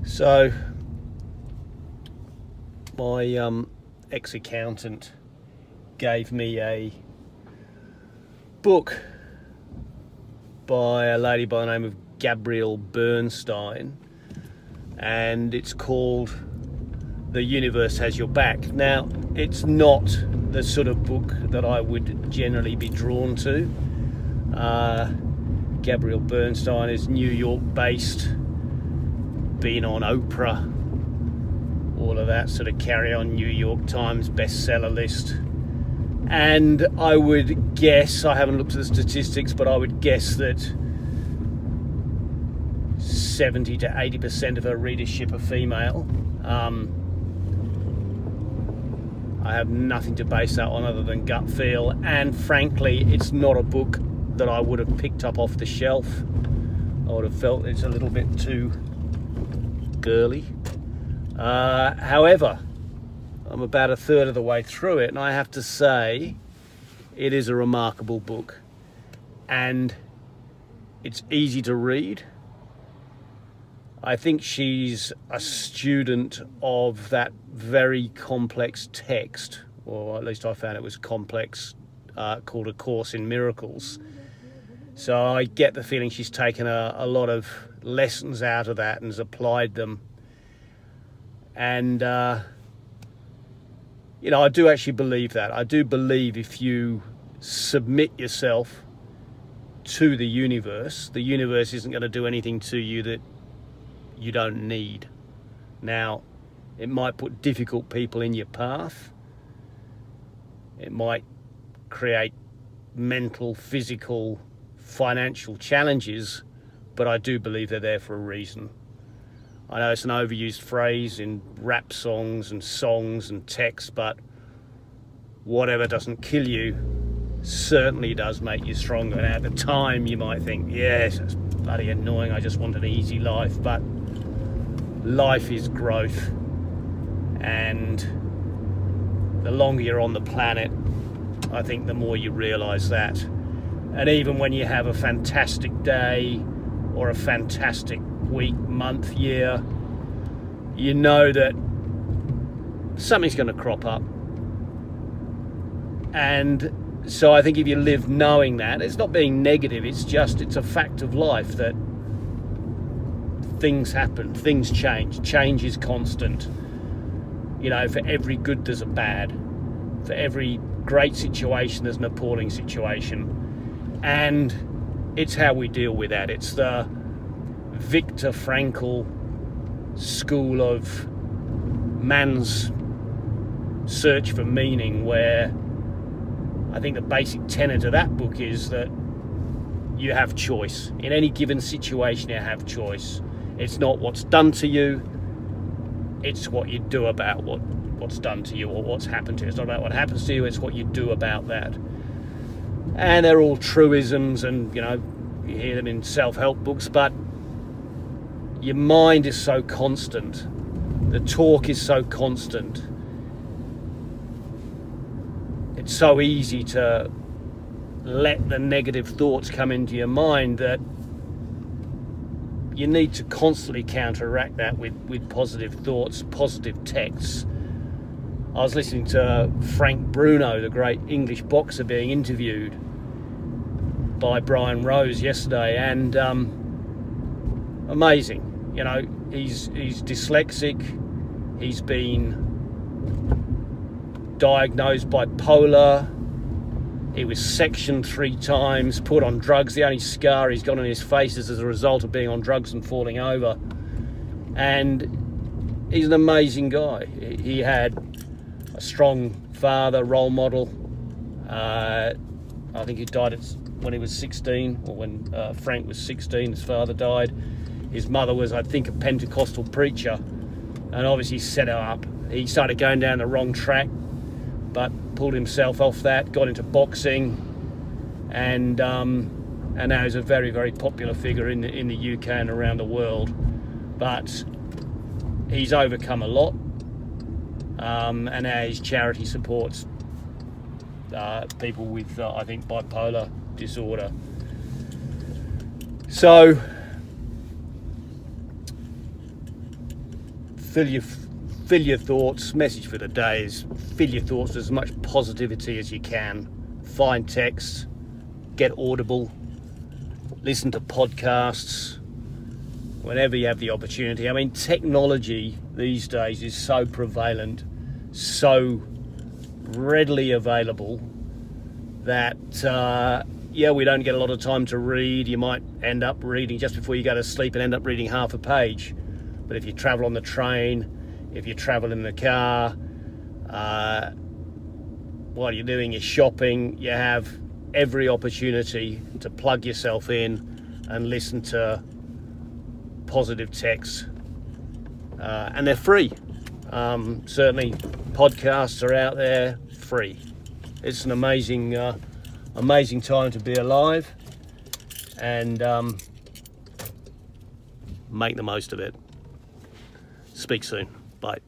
So my ex-accountant gave me a book by a lady by the name of Gabrielle Bernstein, and it's called The Universe Has Your Back. Now, it's not the sort of book that I would generally be drawn to. Gabrielle Bernstein is New York based, been on Oprah, all of that sort of carry on, New York Times bestseller list. And I would guess, I haven't looked at the statistics, but I would guess that 70 to 80% of her readership are female. I have nothing to base that on other than gut feel, and frankly, it's not a book that I would have picked up off the shelf. I would have felt it's a little bit too girly. However, I'm about a third of the way through it, and I have to say it is a remarkable book, and it's easy to read. I think she's a student of that very complex text, or at least I found it was complex, called A Course in Miracles. So I get the feeling she's taken a lot of lessons out of that and has applied them. And, I do actually believe that. I do believe if you submit yourself to the universe isn't going to do anything to you that you don't need. Now, it might put difficult people in your path. It might create mental, physical, financial challenges, but I do believe they're there for a reason. I know it's an overused phrase in rap songs and texts, but whatever doesn't kill you certainly does make you stronger. And at the time you might think, yes, it's bloody annoying, I just want an easy life, but life is growth, and the longer you're on the planet, I think the more you realise that. And even when you have a fantastic day or a fantastic week, month, year, you know that something's going to crop up. And so I think if you live knowing that, it's not being negative, it's a fact of life that things happen, things change is constant. For every good there's a bad, for every great situation there's an appalling situation, and it's how we deal with that. It's the Viktor Frankl school of man's search for meaning, where I think the basic tenet of that book is that you have choice. In any given situation, you have choice. It's not what's done to you, it's what you do about what's done to you or what's happened to you. It's not about what happens to you, it's what you do about that. And they're all truisms, and you hear them in self-help books, but your mind is so constant, the talk is so constant, it's so easy to let the negative thoughts come into your mind that you need to constantly counteract that with positive thoughts, positive texts. I was listening to Frank Bruno, the great English boxer, being interviewed by Brian Rose yesterday, and amazing. He's dyslexic, he's been diagnosed bipolar, he was sectioned 3 times, put on drugs. The only scar he's got on his face is as a result of being on drugs and falling over. And he's an amazing guy. He had a strong father, role model. I think he died when he was 16, or when Frank was 16, his father died. His mother was, I think, a Pentecostal preacher, and obviously set her up. He started going down the wrong track, but pulled himself off that, got into boxing, and now he's a very, very popular figure in the UK and around the world. But he's overcome a lot, and now his charity supports people with, I think, bipolar disorder. So fill your thoughts. Message for the day is fill your thoughts with as much positivity as you can. Find texts, get Audible, listen to podcasts whenever you have the opportunity. I mean, technology these days is so prevalent, so readily available that we don't get a lot of time to read. You might end up reading just before you go to sleep and end up reading half a page. But if you travel on the train, if you travel in the car, while you're doing your shopping, you have every opportunity to plug yourself in and listen to positive texts, and they're free. Certainly podcasts are out there free. It's an amazing time to be alive, and make the most of it. Speak soon. Bye.